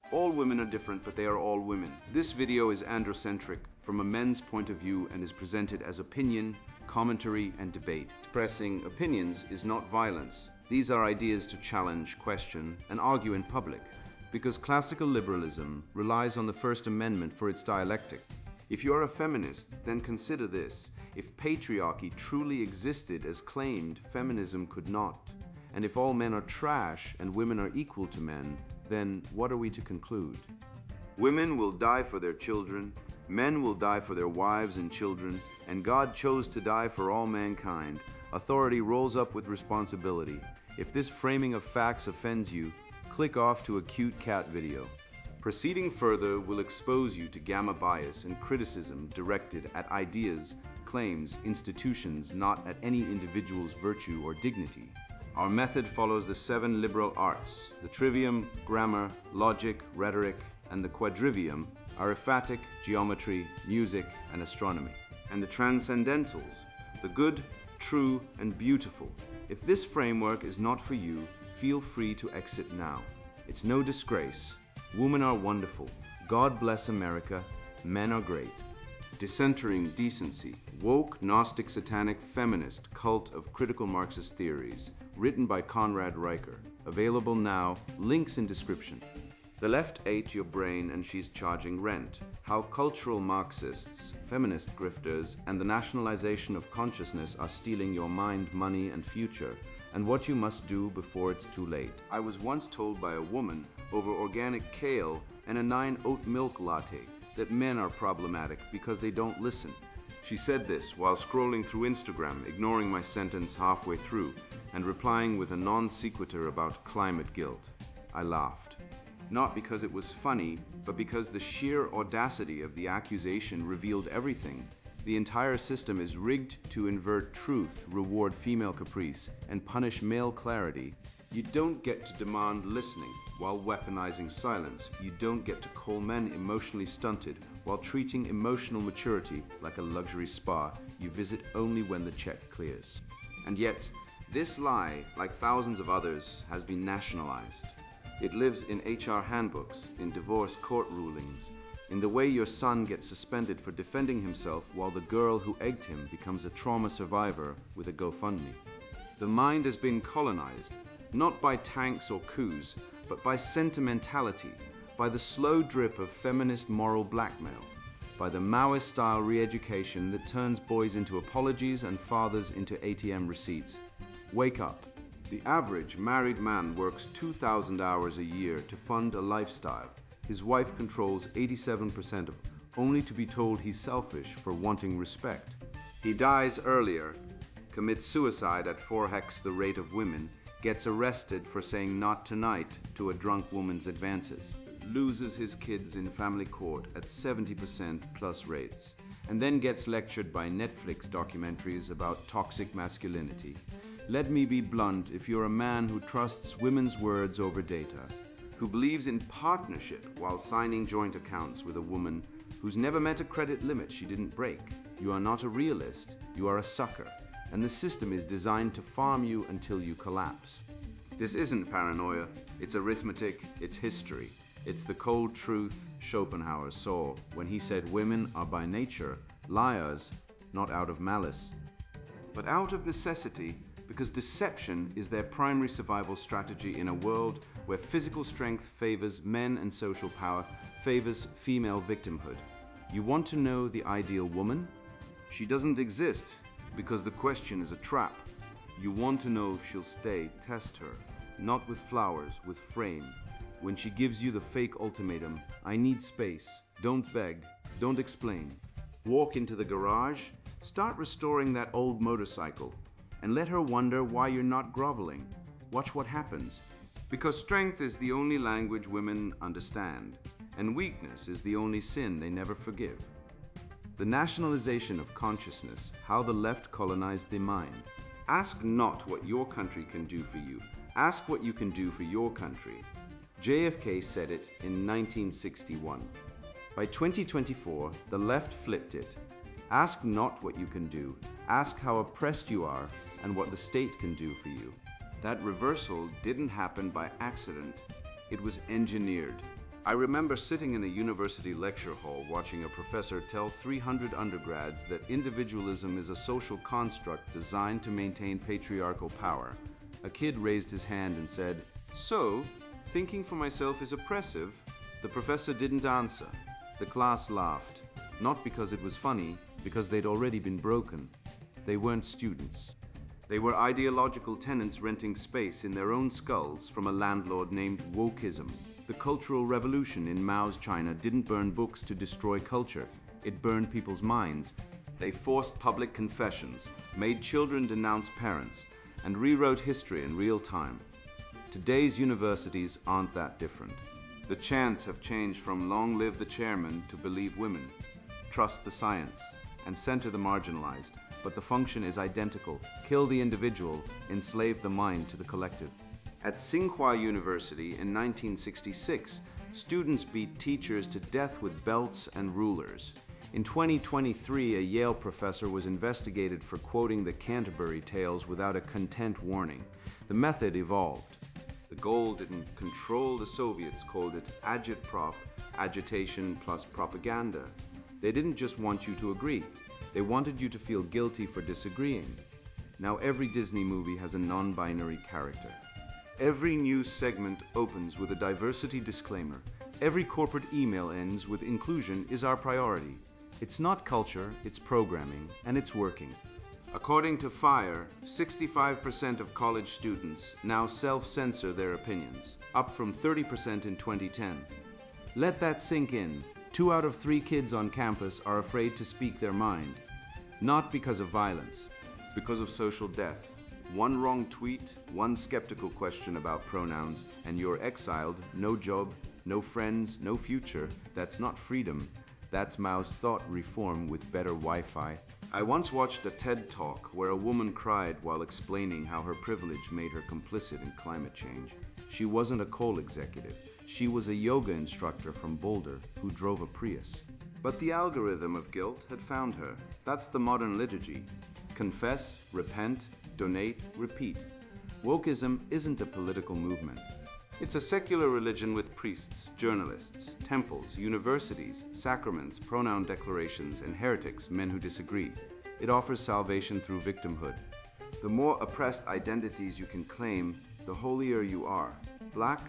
All women are different, but they are all women. This video is androcentric from a men's point of view and is presented as opinion, commentary, and debate. Expressing opinions is not violence. These are ideas to challenge, question, and argue in public, because classical liberalism relies on the First Amendment for its dialectic. If you are a feminist, then consider this. If patriarchy truly existed as claimed, feminism could not. And if all men are trash and women are equal to men, then what are we to conclude? Women will die for their children, men will die for their wives and children, and God chose to die for all mankind. Authority rolls up with responsibility. If this framing of facts offends you, click off to a cute cat video. Proceeding further will expose you to gamma bias and criticism directed at ideas, claims, institutions, not at any individual's virtue or dignity. Our method follows the 7 liberal arts: the trivium, grammar, logic, rhetoric, and the quadrivium, arithmetic, geometry, music, and astronomy. And the transcendentals, the good, true, and beautiful. If this framework is not for you, feel free to exit now. It's no disgrace. Women are wonderful. God bless America. Men are great. Decentering Decency, woke, Gnostic, Satanic, feminist cult of critical Marxist theories, written by Conrad Riker. Available now, links in description. The left ate your brain and she's charging rent. How cultural Marxists, feminist grifters, and the nationalization of consciousness are stealing your mind, money, and future, and what you must do before it's too late. I was once told by a woman over organic kale and a 9 oat milk latte that men are problematic because they don't listen. She said this while scrolling through Instagram, ignoring my sentence halfway through, and replying with a non sequitur about climate guilt. I laughed. Not because it was funny, but because the sheer audacity of the accusation revealed everything. The entire system is rigged to invert truth, reward female caprice, and punish male clarity. You don't get to demand listening while weaponizing silence. You don't get to call men emotionally stunted while treating emotional maturity like a luxury spa you visit only when the check clears. And yet, this lie, like thousands of others, has been nationalized. It lives in HR handbooks, in divorce court rulings, in the way your son gets suspended for defending himself while the girl who egged him becomes a trauma survivor with a GoFundMe. The mind has been colonized, not by tanks or coups, but by sentimentality, by the slow drip of feminist moral blackmail, by the Maoist-style re-education that turns boys into apologies and fathers into ATM receipts. Wake up. The average married man works 2,000 hours a year to fund a lifestyle. His wife controls 87% of it, only to be told he's selfish for wanting respect. He dies earlier, commits suicide at 4x the rate of women, gets arrested for saying not tonight to a drunk woman's advances, loses his kids in family court at 70% plus rates, and then gets lectured by Netflix documentaries about toxic masculinity. Let me be blunt: if you're a man who trusts women's words over data, who believes in partnership while signing joint accounts with a woman who's never met a credit limit she didn't break, you are not a realist, you are a sucker. And the system is designed to farm you until you collapse. This isn't paranoia, it's arithmetic, it's history. It's the cold truth Schopenhauer saw when he said women are by nature liars, not out of malice, but out of necessity, because deception is their primary survival strategy in a world where physical strength favors men and social power favors female victimhood. You want to know the ideal woman? She doesn't exist, because the question is a trap. You want to know if she'll stay, test her. Not with flowers, with frame. When she gives you the fake ultimatum, I need space, don't beg, don't explain. Walk into the garage, start restoring that old motorcycle, and let her wonder why you're not groveling. Watch what happens. Because strength is the only language women understand, and weakness is the only sin they never forgive. The nationalization of consciousness, how the left colonized the mind. Ask not what your country can do for you. Ask what you can do for your country. JFK said it in 1961. By 2024, the left flipped it. Ask not what you can do. Ask how oppressed you are and what the state can do for you. That reversal didn't happen by accident. It was engineered. I remember sitting in a university lecture hall watching a professor tell 300 undergrads that individualism is a social construct designed to maintain patriarchal power. A kid raised his hand and said, "So, thinking for myself is oppressive?" The professor didn't answer. The class laughed, not because it was funny, because they'd already been broken. They weren't students. They were ideological tenants renting space in their own skulls from a landlord named wokeism. The Cultural Revolution in Mao's China didn't burn books to destroy culture. It burned people's minds. They forced public confessions, made children denounce parents, and rewrote history in real time. Today's universities aren't that different. The chants have changed from "long live the chairman" to "believe women," "trust the science," and "center the marginalized," but the function is identical: kill the individual, enslave the mind to the collective. At Tsinghua University in 1966, students beat teachers to death with belts and rulers. In 2023, a Yale professor was investigated for quoting the Canterbury Tales without a content warning. The method evolved. The goal didn't control the Soviets, called it agitprop, agitation plus propaganda. They didn't just want you to agree. They wanted you to feel guilty for disagreeing. Now every Disney movie has a non-binary character. Every news segment opens with a diversity disclaimer. Every corporate email ends with "inclusion is our priority." It's not culture, it's programming, and it's working. According to FIRE, 65% of college students now self-censor their opinions, up from 30% in 2010. Let that sink in. 2 out of 3 kids on campus are afraid to speak their mind. Not because of violence, because of social death. One wrong tweet, one skeptical question about pronouns, and you're exiled, no job, no friends, no future. That's not freedom. That's Mao's thought reform with better Wi-Fi. I once watched a TED Talk where a woman cried while explaining how her privilege made her complicit in climate change. She wasn't a coal executive. She was a yoga instructor from Boulder who drove a Prius. But the algorithm of guilt had found her. That's the modern liturgy. Confess, repent, donate, repeat. Wokeism isn't a political movement. It's a secular religion with priests, journalists, temples, universities, sacraments, pronoun declarations, and heretics, men who disagree. It offers salvation through victimhood. The more oppressed identities you can claim, the holier you are. Black,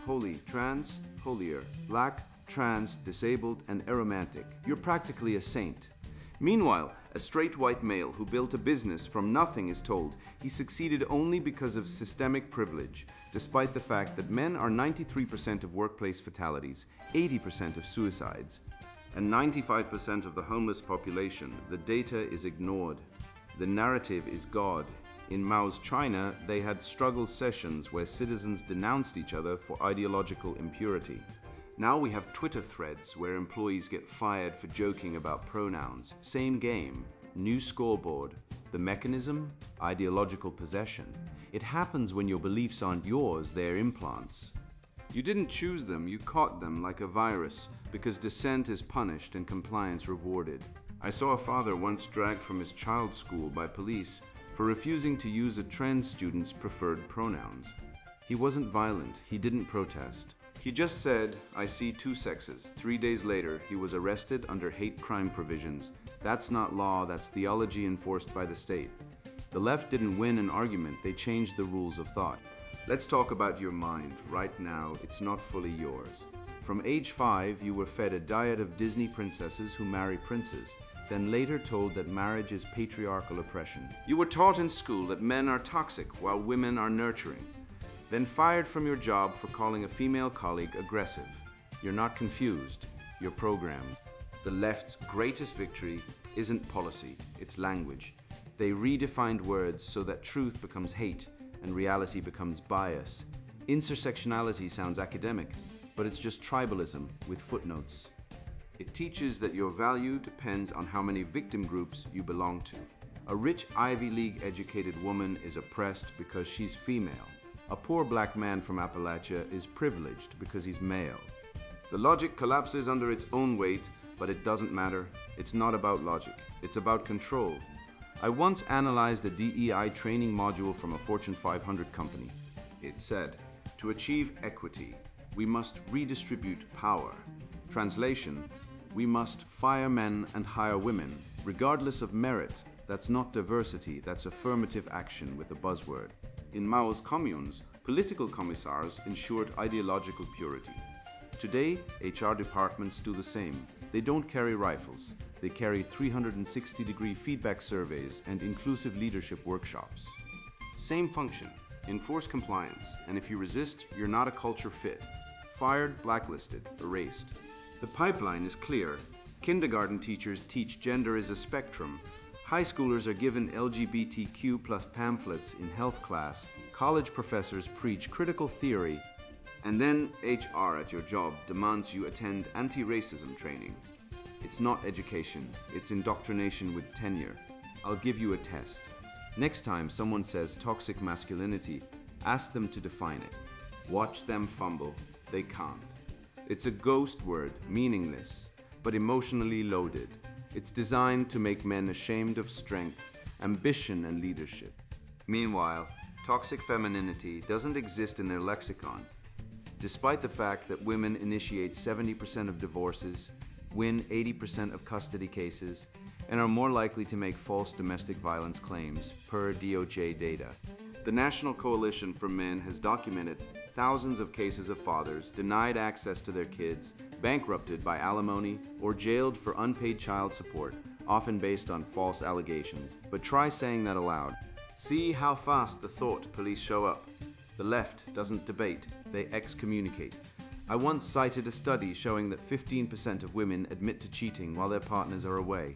holy, trans, holier. Black, trans, disabled, and aromantic. You're practically a saint. Meanwhile, a straight white male who built a business from nothing is told he succeeded only because of systemic privilege, despite the fact that men are 93% of workplace fatalities, 80% of suicides, and 95% of the homeless population. The data is ignored. The narrative is God. In Mao's China, they had struggle sessions where citizens denounced each other for ideological impurity. Now we have Twitter threads where employees get fired for joking about pronouns. Same game, new scoreboard. The mechanism? Ideological possession. It happens when your beliefs aren't yours, they're implants. You didn't choose them, you caught them like a virus, because dissent is punished and compliance rewarded. I saw a father once dragged from his child's school by police for refusing to use a trans student's preferred pronouns. He wasn't violent, he didn't protest. He just said, "I see 2 sexes." 3 days later, he was arrested under hate crime provisions. That's not law, that's theology enforced by the state. The left didn't win an argument, they changed the rules of thought. Let's talk about your mind. Right now, it's not fully yours. From age 5, you were fed a diet of Disney princesses who marry princes, then later told that marriage is patriarchal oppression. You were taught in school that men are toxic while women are nurturing. Then fired from your job for calling a female colleague aggressive. You're not confused, you're programmed. The left's greatest victory isn't policy, it's language. They redefined words so that truth becomes hate and reality becomes bias. Intersectionality sounds academic, but it's just tribalism with footnotes. It teaches that your value depends on how many victim groups you belong to. A rich Ivy League educated woman is oppressed because she's female. A poor black man from Appalachia is privileged because he's male. The logic collapses under its own weight, but it doesn't matter. It's not about logic, it's about control. I once analyzed a DEI training module from a Fortune 500 company. It said, to achieve equity, we must redistribute power. Translation, we must fire men and hire women, regardless of merit. That's not diversity, that's affirmative action with a buzzword. In Mao's communes, political commissars ensured ideological purity. Today, HR departments do the same. They don't carry rifles. They carry 360-degree feedback surveys and inclusive leadership workshops. Same function, enforce compliance, and if you resist, you're not a culture fit. Fired, blacklisted, erased. The pipeline is clear. Kindergarten teachers teach gender is a spectrum. High schoolers are given LGBTQ+ pamphlets in health class. College professors preach critical theory. And then HR at your job demands you attend anti-racism training. It's not education, it's indoctrination with tenure. I'll give you a test. Next time someone says toxic masculinity, ask them to define it. Watch them fumble. They can't. It's a ghost word, meaningless, but emotionally loaded. It's designed to make men ashamed of strength, ambition, and leadership. Meanwhile, toxic femininity doesn't exist in their lexicon. Despite the fact that women initiate 70% of divorces, win 80% of custody cases, and are more likely to make false domestic violence claims, per DOJ data. The National Coalition for Men has documented thousands of cases of fathers denied access to their kids, bankrupted by alimony, or jailed for unpaid child support, often based on false allegations. But try saying that aloud. See how fast the thought police show up. The left doesn't debate, they excommunicate. I once cited a study showing that 15% of women admit to cheating while their partners are away.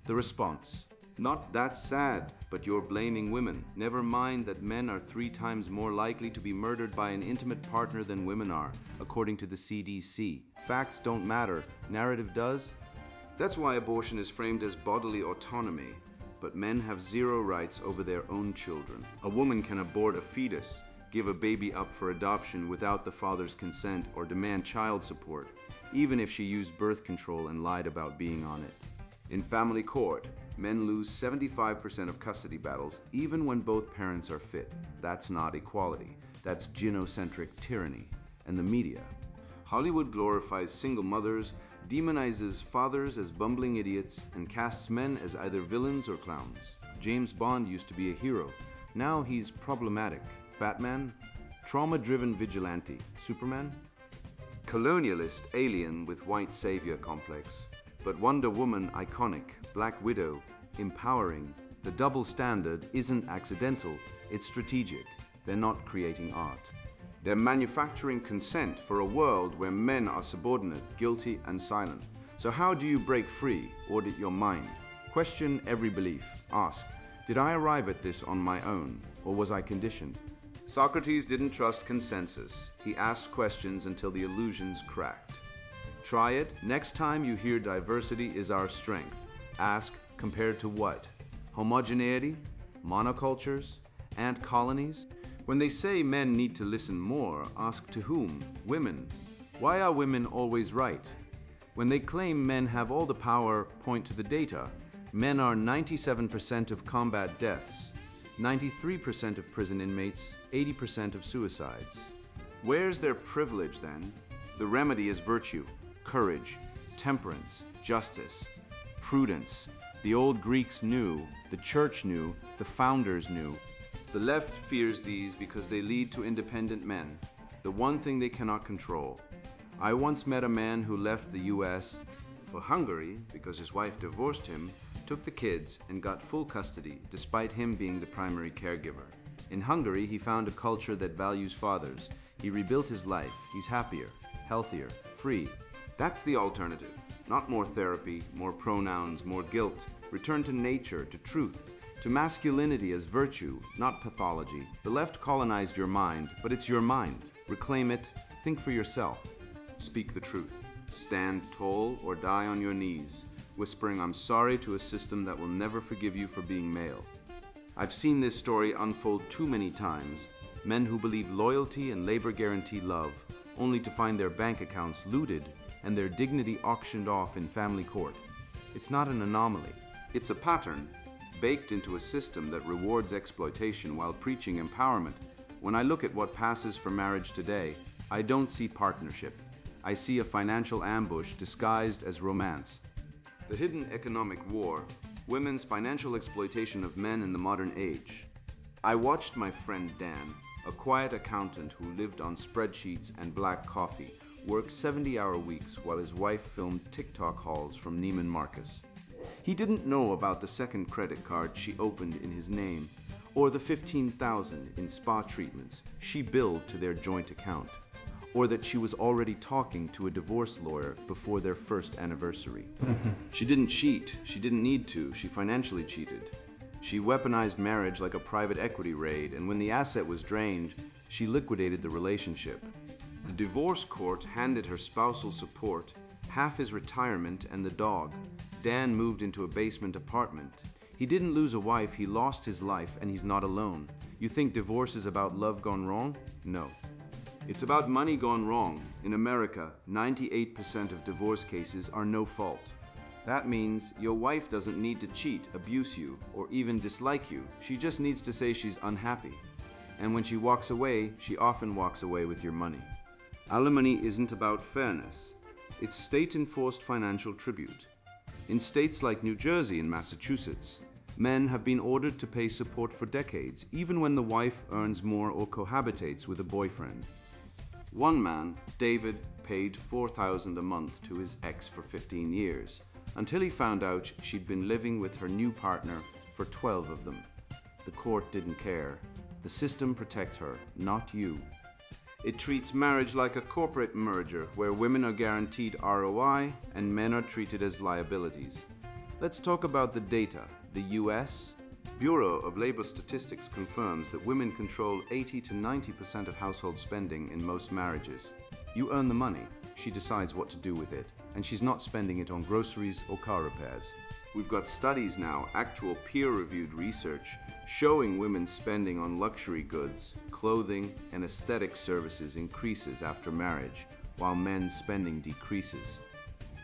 The response: not that sad, but you're blaming women. Never mind that men are 3 times more likely to be murdered by an intimate partner than women are, according to the CDC. Facts don't matter, narrative does. That's why abortion is framed as bodily autonomy, but men have 0 rights over their own children. A woman can abort a fetus, give a baby up for adoption without the father's consent, or demand child support, even if she used birth control and lied about being on it. In family court, men lose 75% of custody battles even when both parents are fit. That's not equality. That's gynocentric tyranny. And the media. Hollywood glorifies single mothers, demonizes fathers as bumbling idiots, and casts men as either villains or clowns. James Bond used to be a hero. Now he's problematic. Batman? Trauma-driven vigilante. Superman? Colonialist alien with white savior complex. But Wonder Woman iconic, Black Widow empowering. The double standard isn't accidental, it's strategic. They're not creating art. They're manufacturing consent for a world where men are subordinate, guilty, and silent. So how do you break free? Audit your mind. Question every belief. Ask, did I arrive at this on my own, or was I conditioned? Socrates didn't trust consensus. He asked questions until the illusions cracked. Try it. Next time you hear diversity is our strength, ask, compared to what? Homogeneity? Monocultures? Ant colonies? When they say men need to listen more, ask to whom? Women. Why are women always right? When they claim men have all the power, point to the data. Men are 97% of combat deaths, 93% of prison inmates, 80% of suicides. Where's their privilege then? The remedy is virtue. Courage, temperance, justice, prudence. The old Greeks knew, the church knew, the founders knew. The left fears these because they lead to independent men, the one thing they cannot control. I once met a man who left the US for Hungary because his wife divorced him, took the kids, and got full custody despite him being the primary caregiver. In Hungary, he found a culture that values fathers. He rebuilt his life. He's happier, healthier, free. That's the alternative. Not more therapy, more pronouns, more guilt. Return to nature, to truth, to masculinity as virtue, not pathology. The left colonized your mind, but it's your mind. Reclaim it, think for yourself. Speak the truth. Stand tall or die on your knees, whispering I'm sorry to a system that will never forgive you for being male. I've seen this story unfold too many times. Men who believe loyalty and labor guarantee love, only to find their bank accounts looted and their dignity auctioned off in family court. It's not an anomaly. It's a pattern, baked into a system that rewards exploitation while preaching empowerment. When I look at what passes for marriage today, I don't see partnership. I see a financial ambush disguised as romance. The hidden economic war, women's financial exploitation of men in the modern age. I watched my friend Dan, a quiet accountant who lived on spreadsheets and black coffee, work 70-hour weeks while his wife filmed TikTok hauls from Neiman Marcus. He didn't know about the second credit card she opened in his name, or the $15,000 in spa treatments she billed to their joint account, or that she was already talking to a divorce lawyer before their first anniversary. She didn't cheat, she didn't need to, she financially cheated. She weaponized marriage like a private equity raid, and when the asset was drained, she liquidated the relationship. The divorce court handed her spousal support, half his retirement, and the dog. Dan moved into a basement apartment. He didn't lose a wife, he lost his life, and he's not alone. You think divorce is about love gone wrong? No. It's about money gone wrong. In America, 98% of divorce cases are no fault. That means your wife doesn't need to cheat, abuse you, or even dislike you. She just needs to say she's unhappy. And when she walks away, she often walks away with your money. Alimony isn't about fairness. It's state-enforced financial tribute. In states like New Jersey and Massachusetts, men have been ordered to pay support for decades, even when the wife earns more or cohabitates with a boyfriend. One man, David, paid $4,000 a month to his ex for 15 years, until he found out she'd been living with her new partner for 12 of them. The court didn't care. The system protects her, not you. It treats marriage like a corporate merger where women are guaranteed ROI and men are treated as liabilities. Let's talk about the data. The US Bureau of Labor Statistics confirms that women control 80 to 90% of household spending in most marriages. You earn the money, she decides what to do with it, and she's not spending it on groceries or car repairs. We've got studies now, actual peer-reviewed research, showing women's spending on luxury goods, clothing, and aesthetic services increases after marriage, while men's spending decreases.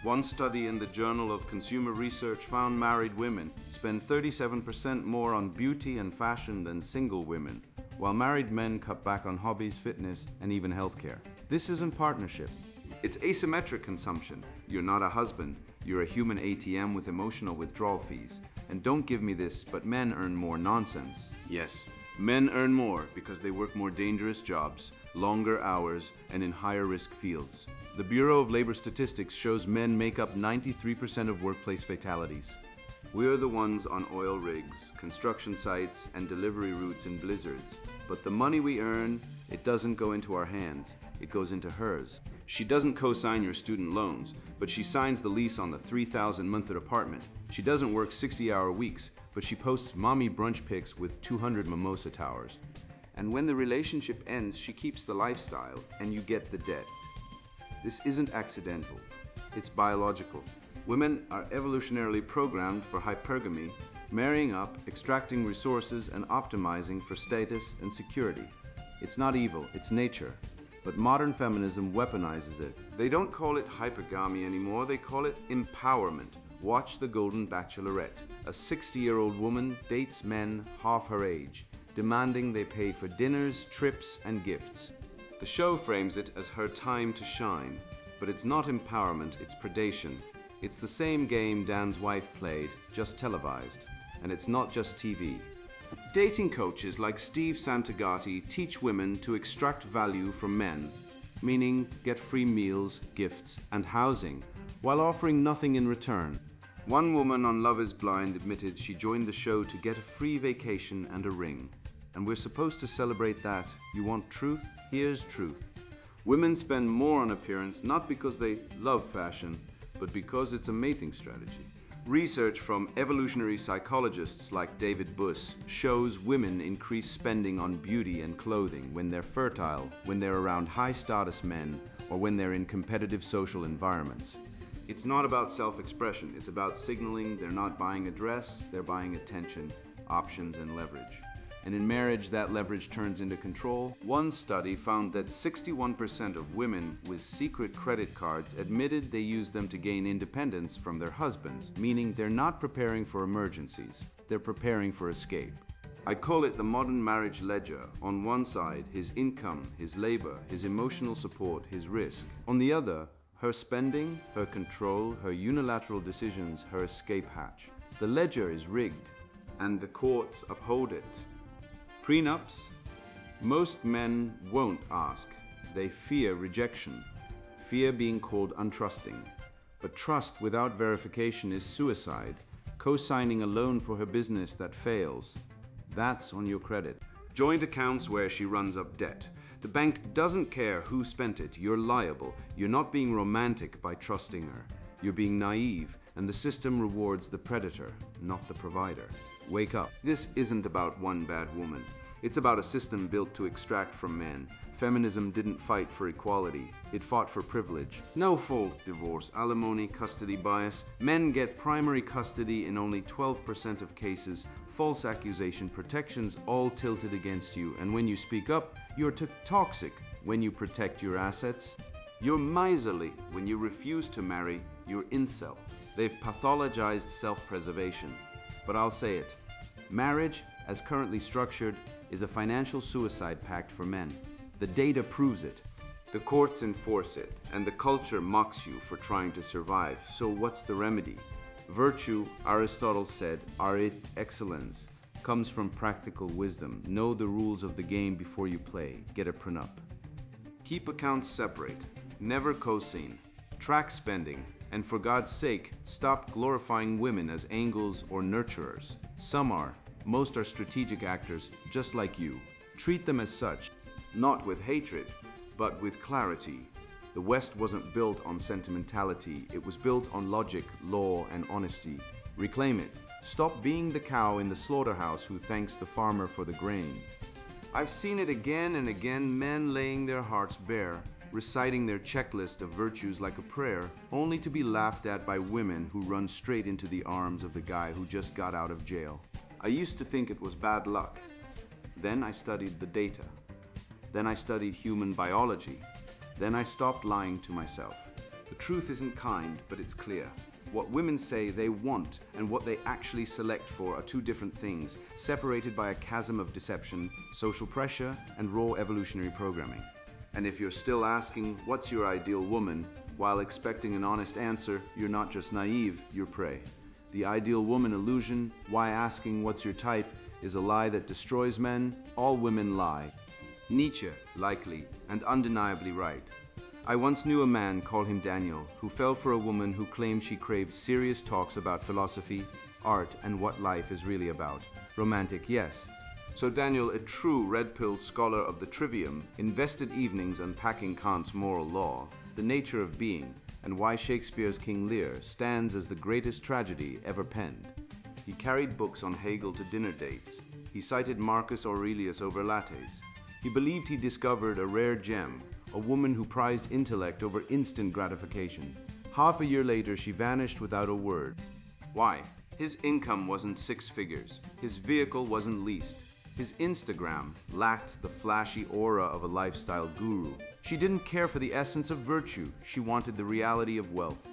One study in the Journal of Consumer Research found married women spend 37% more on beauty and fashion than single women, while married men cut back on hobbies, fitness, and even healthcare. This isn't partnership. It's asymmetric consumption. You're not a husband. You're a human ATM with emotional withdrawal fees. And don't give me this, but men earn more nonsense. Yes, men earn more because they work more dangerous jobs, longer hours, and in higher risk fields. The Bureau of Labor Statistics shows men make up 93% of workplace fatalities. We're the ones on oil rigs, construction sites, and delivery routes in blizzards. But the money we earn, it doesn't go into our hands, it goes into hers. She doesn't co-sign your student loans, but she signs the lease on the $3,000 monthly apartment. She doesn't work 60-hour weeks, but she posts mommy brunch pics with 200 mimosa towers. And when the relationship ends, she keeps the lifestyle, and you get the debt. This isn't accidental, it's biological. Women are evolutionarily programmed for hypergamy, marrying up, extracting resources, and optimizing for status and security. It's not evil, it's nature. But modern feminism weaponizes it. They don't call it hypergamy anymore, they call it empowerment. Watch The Golden Bachelorette. A 60-year-old woman dates men half her age, demanding they pay for dinners, trips, and gifts. The show frames it as her time to shine, but it's not empowerment, it's predation. It's the same game Dan's wife played, just televised, and it's not just TV. Dating coaches like Steve Santagati teach women to extract value from men, meaning get free meals, gifts, and housing, while offering nothing in return. One woman on Love is Blind admitted she joined the show to get a free vacation and a ring. And we're supposed to celebrate that. You want truth? Here's truth. Women spend more on appearance not because they love fashion, but because it's a mating strategy. Research from evolutionary psychologists like David Buss shows women increase spending on beauty and clothing when they're fertile, when they're around high-status men, or when they're in competitive social environments. It's not about self-expression, it's about signaling they're not buying a dress, they're buying attention, options, and leverage. And in marriage, that leverage turns into control. One study found that 61% of women with secret credit cards admitted they used them to gain independence from their husbands, meaning they're not preparing for emergencies, they're preparing for escape. I call it the modern marriage ledger. On one side, his income, his labor, his emotional support, his risk. On the other, her spending, her control, her unilateral decisions, her escape hatch. The ledger is rigged, and the courts uphold it. Prenups? Most men won't ask. They fear rejection, fear being called untrusting. But trust without verification is suicide. Co-signing a loan for her business that fails. That's on your credit. Joint accounts where she runs up debt. The bank doesn't care who spent it. You're liable. You're not being romantic by trusting her. You're being naive, and the system rewards the predator, not the provider. Wake up. This isn't about one bad woman. It's about a system built to extract from men. Feminism didn't fight for equality. It fought for privilege. No fault divorce, alimony, custody bias. Men get primary custody in only 12% of cases. False accusation protections all tilted against you. And when you speak up, you're toxic. When you protect your assets, you're miserly. When you refuse to marry, you're incel. They've pathologized self-preservation. But I'll say it. Marriage, as currently structured, is a financial suicide pact for men. The data proves it. The courts enforce it, and the culture mocks you for trying to survive. So what's the remedy? Virtue, Aristotle said, arit excellence, comes from practical wisdom. Know the rules of the game before you play. Get a prenup. Keep accounts separate. Never co-sign. Track spending. And for God's sake, stop glorifying women as angels or nurturers. Some are. Most are strategic actors, just like you. Treat them as such, not with hatred, but with clarity. The West wasn't built on sentimentality. It was built on logic, law, and honesty. Reclaim it. Stop being the cow in the slaughterhouse who thanks the farmer for the grain. I've seen it again and again, men laying their hearts bare, reciting their checklist of virtues like a prayer, only to be laughed at by women who run straight into the arms of the guy who just got out of jail. I used to think it was bad luck. Then I studied the data. Then I studied human biology. Then I stopped lying to myself. The truth isn't kind, but it's clear. What women say they want and what they actually select for are two different things, separated by a chasm of deception, social pressure, and raw evolutionary programming. And if you're still asking, what's your ideal woman, while expecting an honest answer, you're not just naive, you're prey. The ideal woman illusion, why asking what's your type, is a lie that destroys men. All women lie. Nietzsche, likely, and undeniably right. I once knew a man, call him Daniel, who fell for a woman who claimed she craved serious talks about philosophy, art, and what life is really about. Romantic, yes. So Daniel, a true red-pilled scholar of the trivium, invested evenings unpacking Kant's moral law, the nature of being, and why Shakespeare's King Lear stands as the greatest tragedy ever penned. He carried books on Hegel to dinner dates. He cited Marcus Aurelius over lattes. He believed he discovered a rare gem, a woman who prized intellect over instant gratification. Half a year later, she vanished without a word. Why? His income wasn't six figures. His vehicle wasn't leased. His Instagram lacked the flashy aura of a lifestyle guru. She didn't care for the essence of virtue. She wanted the reality of wealth.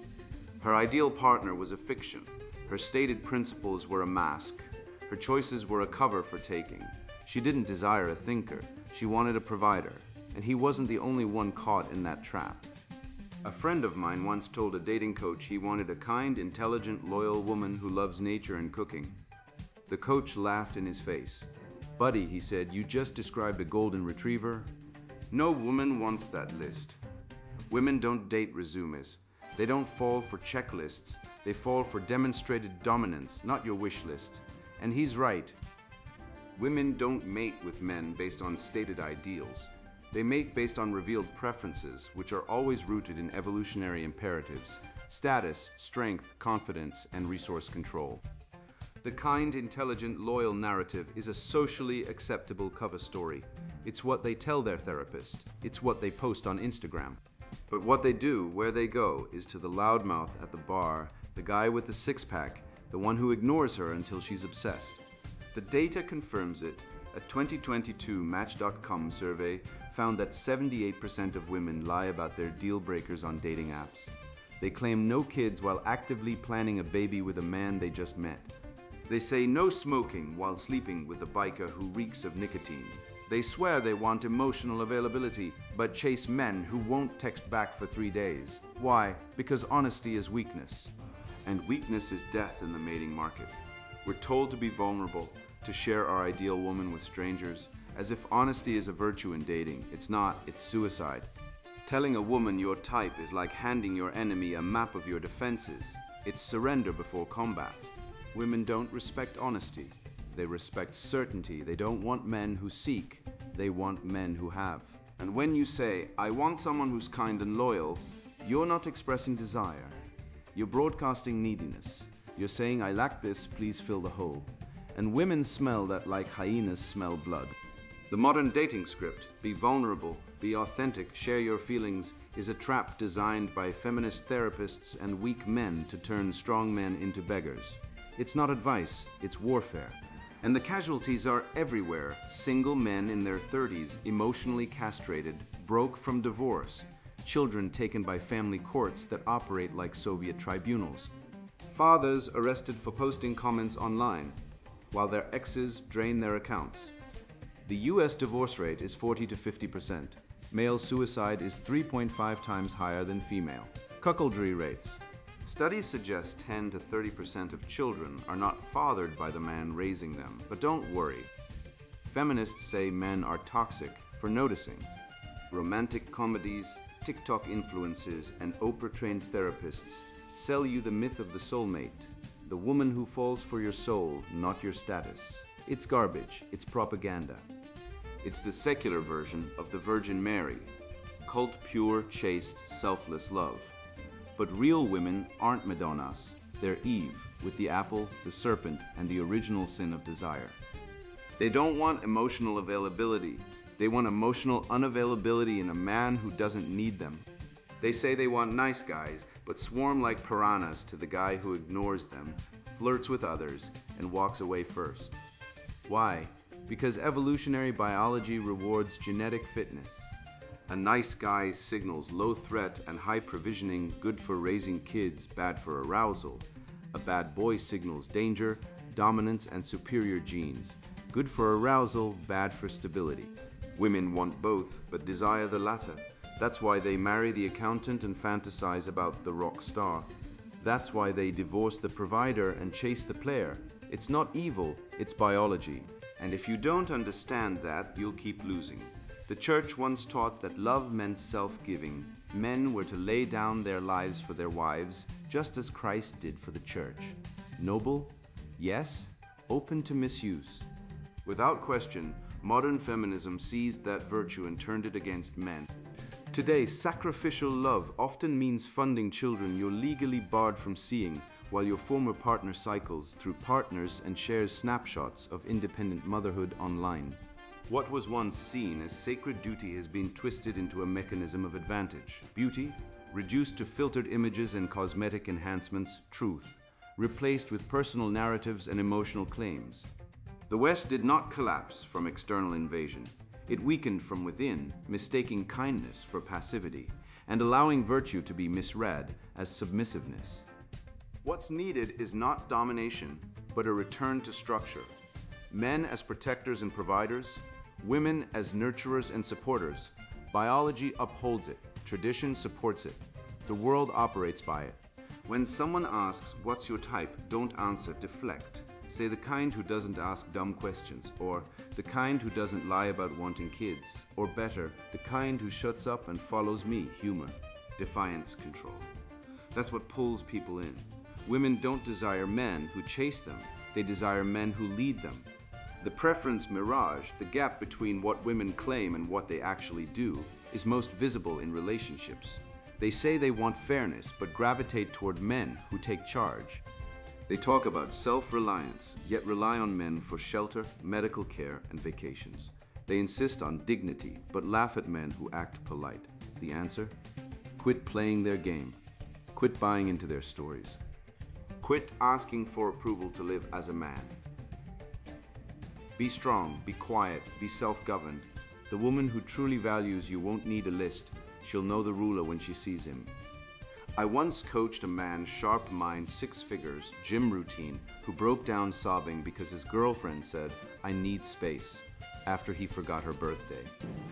Her ideal partner was a fiction. Her stated principles were a mask. Her choices were a cover for taking. She didn't desire a thinker. She wanted a provider. And he wasn't the only one caught in that trap. A friend of mine once told a dating coach he wanted a kind, intelligent, loyal woman who loves nature and cooking. The coach laughed in his face. "Buddy," he said, "you just described a golden retriever." No woman wants that list. Women don't date resumes. They don't fall for checklists. They fall for demonstrated dominance, not your wish list. And he's right. Women don't mate with men based on stated ideals. They mate based on revealed preferences, which are always rooted in evolutionary imperatives: status, strength, confidence, and resource control. The kind, intelligent, loyal narrative is a socially acceptable cover story. It's what they tell their therapist. It's what they post on Instagram. But what they do, where they go, is to the loudmouth at the bar, the guy with the six-pack, the one who ignores her until she's obsessed. The data confirms it. A 2022 Match.com survey found that 78% of women lie about their deal breakers on dating apps. They claim no kids while actively planning a baby with a man they just met. They say no smoking while sleeping with the biker who reeks of nicotine. They swear they want emotional availability, but chase men who won't text back for 3 days. Why? Because honesty is weakness. And weakness is death in the mating market. We're told to be vulnerable, to share our ideal woman with strangers, as if honesty is a virtue in dating. It's not, it's suicide. Telling a woman your type is like handing your enemy a map of your defenses. It's surrender before combat. Women don't respect honesty. They respect certainty. They don't want men who seek. They want men who have. And when you say, I want someone who's kind and loyal, you're not expressing desire. You're broadcasting neediness. You're saying, I lack this, please fill the hole. And women smell that like hyenas smell blood. The modern dating script, be vulnerable, be authentic, share your feelings, is a trap designed by feminist therapists and weak men to turn strong men into beggars. It's not advice, it's warfare. And the casualties are everywhere. Single men in their 30s, emotionally castrated, broke from divorce, children taken by family courts that operate like Soviet tribunals, fathers arrested for posting comments online, while their exes drain their accounts. The US divorce rate is 40 to 50%. Male suicide is 3.5 times higher than female. Cuckoldry rates. Studies suggest 10 to 30% of children are not fathered by the man raising them, but don't worry. Feminists say men are toxic for noticing. Romantic comedies, TikTok influencers, and Oprah-trained therapists sell you the myth of the soulmate, the woman who falls for your soul, not your status. It's garbage, it's propaganda. It's the secular version of the Virgin Mary, cult pure, chaste, selfless love. But real women aren't Madonnas, they're Eve, with the apple, the serpent, and the original sin of desire. They don't want emotional availability, they want emotional unavailability in a man who doesn't need them. They say they want nice guys, but swarm like piranhas to the guy who ignores them, flirts with others, and walks away first. Why? Because evolutionary biology rewards genetic fitness. A nice guy signals low threat and high provisioning, good for raising kids, bad for arousal. A bad boy signals danger, dominance, and superior genes, good for arousal, bad for stability. Women want both, but desire the latter. That's why they marry the accountant and fantasize about the rock star. That's why they divorce the provider and chase the player. It's not evil, it's biology. And if you don't understand that, you'll keep losing. The church once taught that love meant self-giving. Men were to lay down their lives for their wives, just as Christ did for the church. Noble? Yes. Open to misuse. Without question, modern feminism seized that virtue and turned it against men. Today, sacrificial love often means funding children you're legally barred from seeing, while your former partner cycles through partners and shares snapshots of independent motherhood online. What was once seen as sacred duty has been twisted into a mechanism of advantage. Beauty, reduced to filtered images and cosmetic enhancements, truth, replaced with personal narratives and emotional claims. The West did not collapse from external invasion. It weakened from within, mistaking kindness for passivity, and allowing virtue to be misread as submissiveness. What's needed is not domination, but a return to structure. Men as protectors and providers, women as nurturers and supporters. Biology upholds it, tradition supports it. The world operates by it. When someone asks, "What's your type?" don't answer, deflect. Say the kind who doesn't ask dumb questions, or the kind who doesn't lie about wanting kids, or better, the kind who shuts up and follows me, humor. Defiance, control. That's what pulls people in. Women don't desire men who chase them, they desire men who lead them. The preference mirage, the gap between what women claim and what they actually do, is most visible in relationships. They say they want fairness, but gravitate toward men who take charge. They talk about self-reliance, yet rely on men for shelter, medical care, and vacations. They insist on dignity, but laugh at men who act polite. The answer? Quit playing their game. Quit buying into their stories. Quit asking for approval to live as a man. Be strong, be quiet, be self-governed. The woman who truly values you won't need a list. She'll know the ruler when she sees him. I once coached a man, sharp mind, 6 figures, gym routine, who broke down sobbing because his girlfriend said, "I need space," after he forgot her birthday.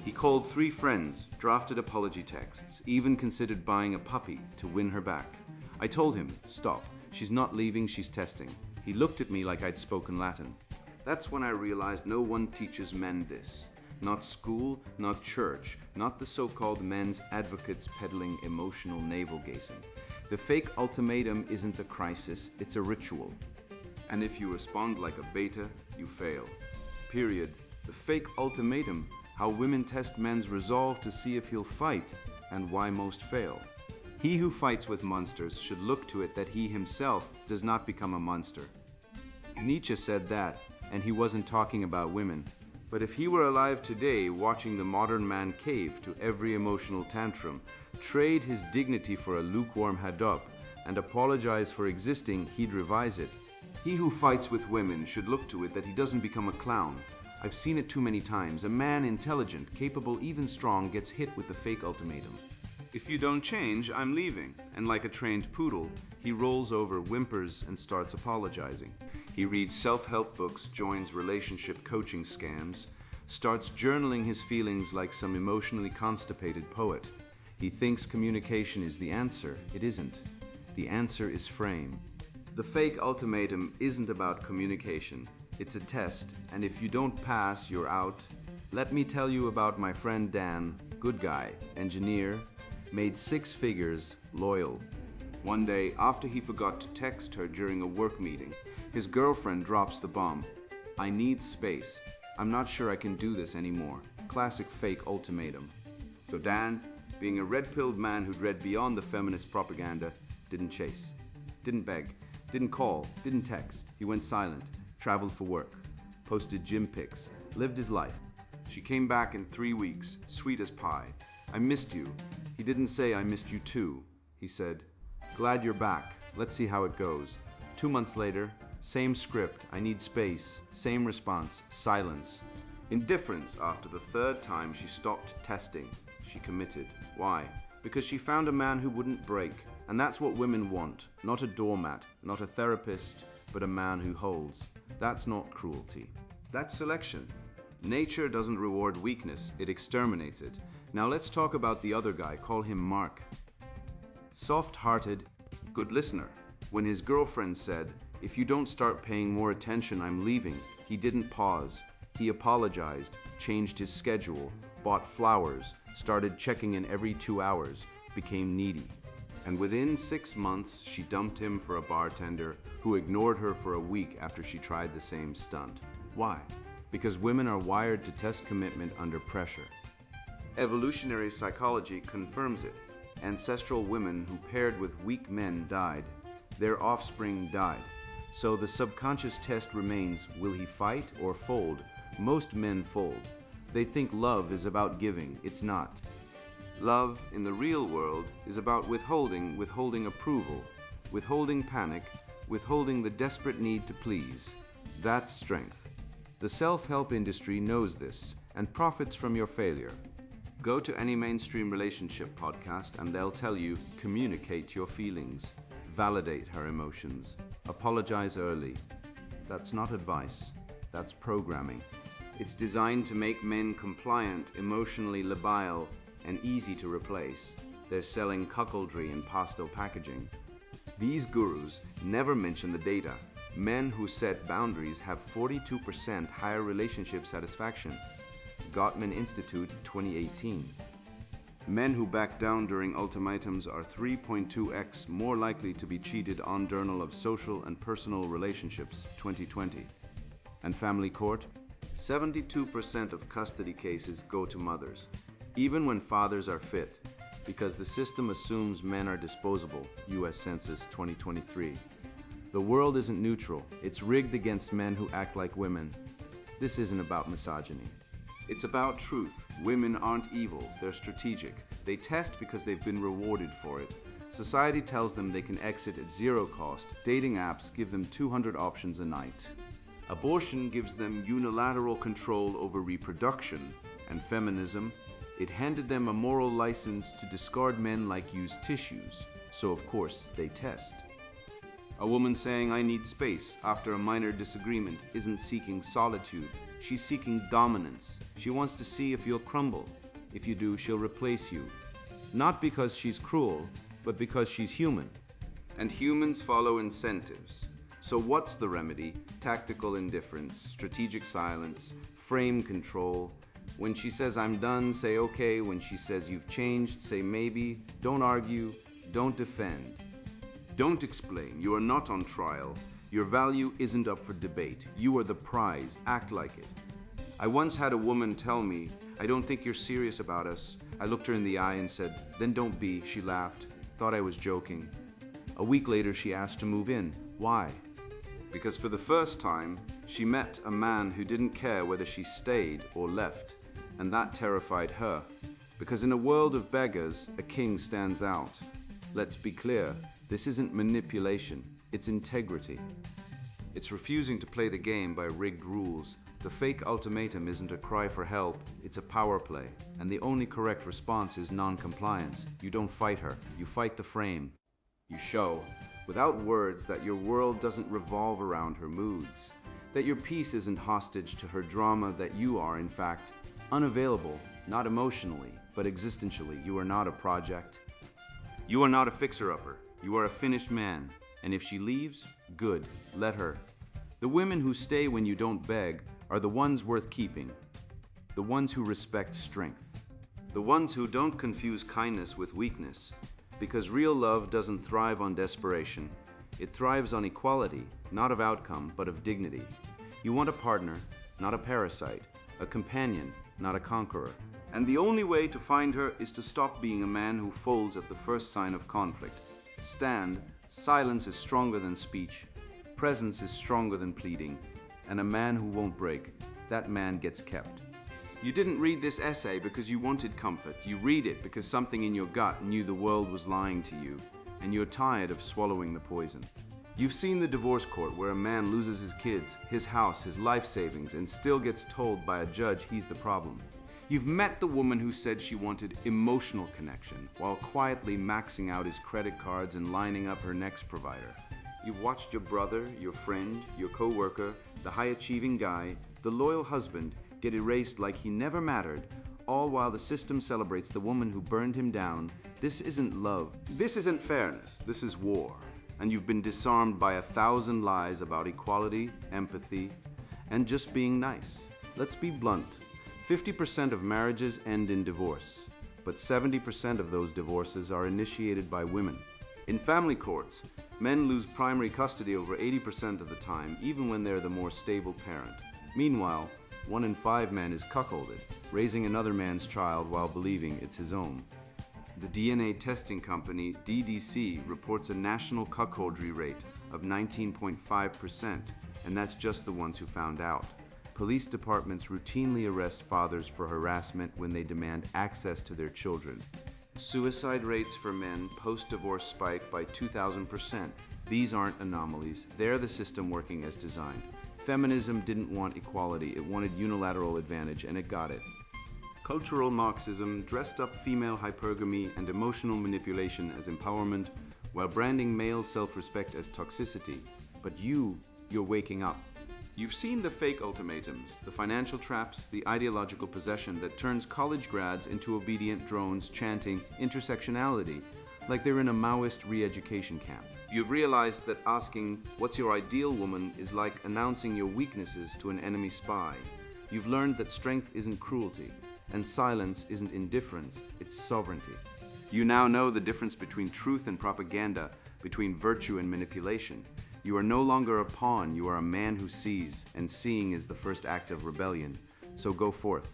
He called 3 friends, drafted apology texts, even considered buying a puppy to win her back. I told him, "Stop, she's not leaving, she's testing." He looked at me like I'd spoken Latin. That's when I realized no one teaches men this. Not school, not church, not the so-called men's advocates peddling emotional navel-gazing. The fake ultimatum isn't a crisis, it's a ritual. And if you respond like a beta, you fail. Period. The fake ultimatum, how women test men's resolve to see if he'll fight, and why most fail. He who fights with monsters should look to it that he himself does not become a monster. Nietzsche said that, and he wasn't talking about women. But if he were alive today, watching the modern man cave to every emotional tantrum, trade his dignity for a lukewarm hadop, and apologize for existing, he'd revise it. He who fights with women should look to it that he doesn't become a clown. I've seen it too many times. A man intelligent, capable, even strong, gets hit with the fake ultimatum. If you don't change, I'm leaving. And like a trained poodle, he rolls over, whimpers, and starts apologizing. He reads self-help books, joins relationship coaching scams, starts journaling his feelings like some emotionally constipated poet. He thinks communication is the answer. It isn't. The answer is frame. The fake ultimatum isn't about communication. It's a test, and if you don't pass, you're out. Let me tell you about my friend Dan, good guy, engineer, made 6 figures, loyal. One day, after he forgot to text her during a work meeting, his girlfriend drops the bomb. "I need space. I'm not sure I can do this anymore." Classic fake ultimatum. So Dan, being a red-pilled man who'd read beyond the feminist propaganda, didn't chase, didn't beg, didn't call, didn't text. He went silent, traveled for work, posted gym pics, lived his life. She came back in 3 weeks, sweet as pie. "I missed you." He didn't say, "I missed you too." He said, "Glad you're back. Let's see how it goes." 2 months later, same script, "I need space." Same response, silence. Indifference. After the 3rd time, she stopped testing. She committed. Why? Because she found a man who wouldn't break. And that's what women want. Not a doormat, not a therapist, but a man who holds. That's not cruelty. That's selection. Nature doesn't reward weakness, it exterminates it. Now let's talk about the other guy, call him Mark. Soft-hearted, good listener. When his girlfriend said, "If you don't start paying more attention, I'm leaving," he didn't pause. He apologized, changed his schedule, bought flowers, started checking in every 2 hours, became needy. And within 6 months, she dumped him for a bartender who ignored her for a week after she tried the same stunt. Why? Because women are wired to test commitment under pressure. Evolutionary psychology confirms it. Ancestral women who paired with weak men died. Their offspring died. So the subconscious test remains, will he fight or fold? Most men fold. They think love is about giving. It's not. Love in the real world is about withholding approval, withholding panic, withholding the desperate need to please. That's strength. The self-help industry knows this and profits from your failure. Go to any mainstream relationship podcast and they'll tell you, communicate your feelings, validate her emotions, apologize early. That's not advice, that's programming. It's designed to make men compliant, emotionally labile, and easy to replace. They're selling cuckoldry in pastel packaging. These gurus never mention the data. Men who set boundaries have 42% higher relationship satisfaction. Gottman Institute 2018. Men who back down during ultimatums are 3.2x more likely to be cheated on Journal of Social and Personal Relationships 2020. And family court? 72% of custody cases go to mothers, even when fathers are fit, because the system assumes men are disposable, US Census 2023. The world isn't neutral, it's rigged against men who act like women. This isn't about misogyny. It's about truth. Women aren't evil, they're strategic. They test because they've been rewarded for it. Society tells them they can exit at 0 cost. Dating apps give them 200 options a night. Abortion gives them unilateral control over reproduction. And feminism, it handed them a moral license to discard men like used tissues. so of course they test. A woman saying I need space after a minor disagreement isn't seeking solitude, she's seeking dominance. She wants to see if you'll crumble. If you do, she'll replace you. Not because she's cruel, but because she's human. And humans follow incentives. So what's the remedy? Tactical indifference, strategic silence, frame control. When she says I'm done, say okay. When she says you've changed, say maybe. Don't argue, don't defend. Don't explain, you are not on trial. Your value isn't up for debate. You are the prize, act like it. I once had a woman tell me, I don't think you're serious about us. I looked her in the eye and said, then don't be. She laughed, thought I was joking. A week later she asked to move in. Why? Because for the first time, she met a man who didn't care whether she stayed or left, and that terrified her. Because in a world of beggars, a king stands out. Let's be clear, this isn't manipulation, it's integrity. It's refusing to play the game by rigged rules. The fake ultimatum isn't a cry for help, it's a power play. And the only correct response is non-compliance. You don't fight her, you fight the frame. You show, without words, that your world doesn't revolve around her moods, that your peace isn't hostage to her drama, that you are, in fact, unavailable, not emotionally, but existentially. You are not a project. You are not a fixer-upper. You are a finished man. And if she leaves, good, let her. The women who stay when you don't beg are the ones worth keeping, the ones who respect strength, the ones who don't confuse kindness with weakness, because real love doesn't thrive on desperation. It thrives on equality, not of outcome, but of dignity. You want a partner, not a parasite, a companion, not a conqueror. And the only way to find her is to stop being a man who folds at the first sign of conflict. Stand, silence is stronger than speech, presence is stronger than pleading, and a man who won't break, that man gets kept. You didn't read this essay because you wanted comfort. You read it because something in your gut knew the world was lying to you, and you're tired of swallowing the poison. You've seen the divorce court where a man loses his kids, his house, his life savings, and still gets told by a judge he's the problem. You've met the woman who said she wanted emotional connection while quietly maxing out his credit cards and lining up her next provider. You've watched your brother, your friend, your co-worker, the high-achieving guy, the loyal husband get erased like he never mattered, all while the system celebrates the woman who burned him down. This isn't love. This isn't fairness. This is war. And you've been disarmed by 1,000 lies about equality, empathy, and just being nice. Let's be blunt. 50% of marriages end in divorce, but 70% of those divorces are initiated by women. In family courts, men lose primary custody over 80% of the time, even when they're the more stable parent. Meanwhile, 1 in 5 men is cuckolded, raising another man's child while believing it's his own. The DNA testing company DDC reports a national cuckoldry rate of 19.5%, and that's just the ones who found out. Police departments routinely arrest fathers for harassment when they demand access to their children. Suicide rates for men post-divorce spike by 2,000%. These aren't anomalies, they're the system working as designed. Feminism didn't want equality, it wanted unilateral advantage, and it got it. Cultural Marxism dressed up female hypergamy and emotional manipulation as empowerment, while branding male self-respect as toxicity. But you're waking up. You've seen the fake ultimatums, the financial traps, the ideological possession that turns college grads into obedient drones chanting intersectionality like they're in a Maoist re-education camp. You've realized that asking, "What's your ideal woman?" is like announcing your weaknesses to an enemy spy. You've learned that strength isn't cruelty, and silence isn't indifference, it's sovereignty. You now know the difference between truth and propaganda, between virtue and manipulation. You are no longer a pawn, you are a man who sees, and seeing is the first act of rebellion. So go forth.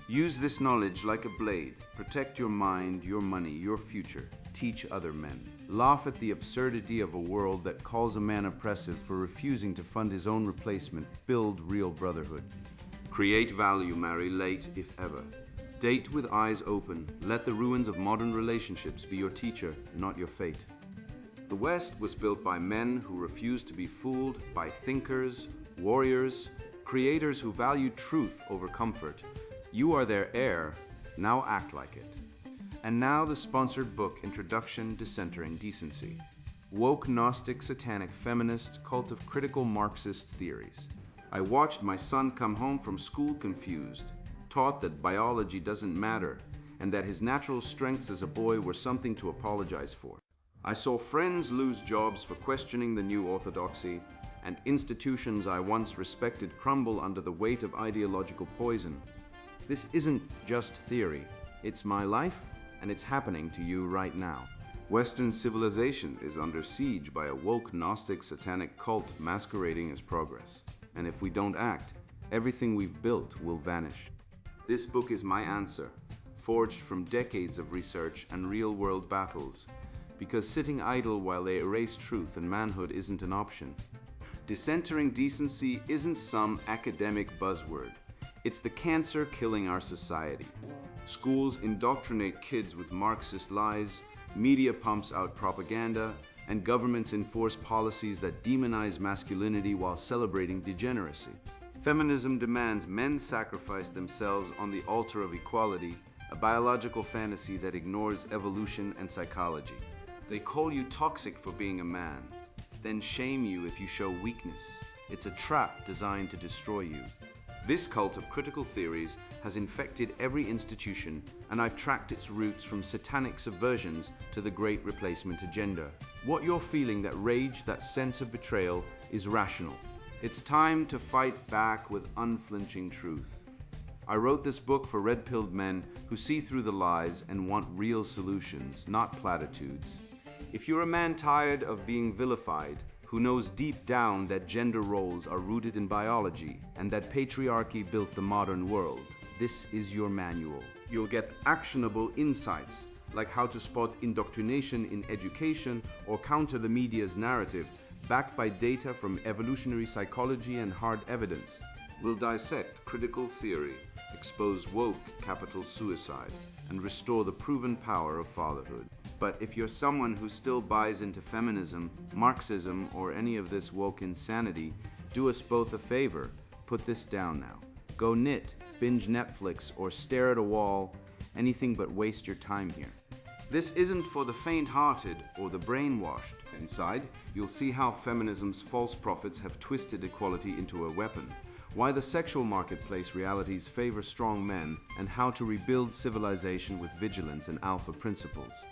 Use this knowledge like a blade. Protect your mind, your money, your future. Teach other men. Laugh at the absurdity of a world that calls a man oppressive for refusing to fund his own replacement. Build real brotherhood. Create value, marry late, if ever. Date with eyes open. Let the ruins of modern relationships be your teacher, not your fate. The West was built by men who refused to be fooled, by thinkers, warriors, creators who valued truth over comfort. You are their heir, now act like it. And now the sponsored book, Introduction, Decentering Decency. Woke, Gnostic, Satanic, Feminist, Cult of Critical Marxist Theories. I watched my son come home from school confused, taught that biology doesn't matter, and that his natural strengths as a boy were something to apologize for. I saw friends lose jobs for questioning the new orthodoxy, and institutions I once respected crumble under the weight of ideological poison. This isn't just theory. It's my life, and it's happening to you right now. Western civilization is under siege by a woke Gnostic satanic cult masquerading as progress. And if we don't act, everything we've built will vanish. This book is my answer, forged from decades of research and real-world battles, because sitting idle while they erase truth and manhood isn't an option. Decentering decency isn't some academic buzzword. It's the cancer killing our society. Schools indoctrinate kids with Marxist lies, media pumps out propaganda, and governments enforce policies that demonize masculinity while celebrating degeneracy. Feminism demands men sacrifice themselves on the altar of equality, a biological fantasy that ignores evolution and psychology. They call you toxic for being a man, then shame you if you show weakness. It's a trap designed to destroy you. This cult of critical theories has infected every institution, and I've tracked its roots from satanic subversions to the great replacement agenda. What you're feeling, that rage, that sense of betrayal, is rational. It's time to fight back with unflinching truth. I wrote this book for red-pilled men who see through the lies and want real solutions, not platitudes. If you're a man tired of being vilified, who knows deep down that gender roles are rooted in biology and that patriarchy built the modern world, this is your manual. You'll get actionable insights, like how to spot indoctrination in education or counter the media's narrative, backed by data from evolutionary psychology and hard evidence. We'll dissect critical theory, expose woke capital suicide, and restore the proven power of fatherhood. But if you're someone who still buys into feminism, Marxism, or any of this woke insanity, do us both a favor. Put this down now. Go knit, binge Netflix, or stare at a wall. Anything but waste your time here. This isn't for the faint-hearted or the brainwashed. Inside, you'll see how feminism's false prophets have twisted equality into a weapon, why the sexual marketplace realities favor strong men, and how to rebuild civilization with vigilance and alpha principles.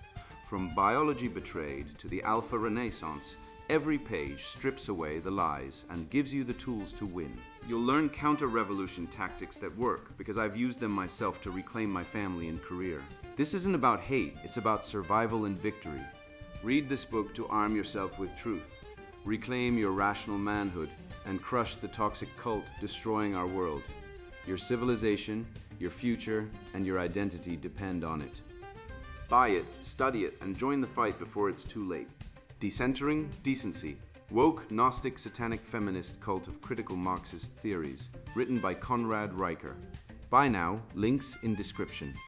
From biology betrayed to the alpha renaissance, every page strips away the lies and gives you the tools to win. You'll learn counter-revolution tactics that work, because I've used them myself to reclaim my family and career. This isn't about hate, it's about survival and victory. Read this book to arm yourself with truth, reclaim your rational manhood, and crush the toxic cult destroying our world. Your civilization, your future, and your identity depend on it. Buy it, study it, and join the fight before it's too late. Decentering Decency, Woke, Gnostic, Satanic, Feminist Cult of Critical Marxist Theories, written by Conrad Riker. Buy now, links in description.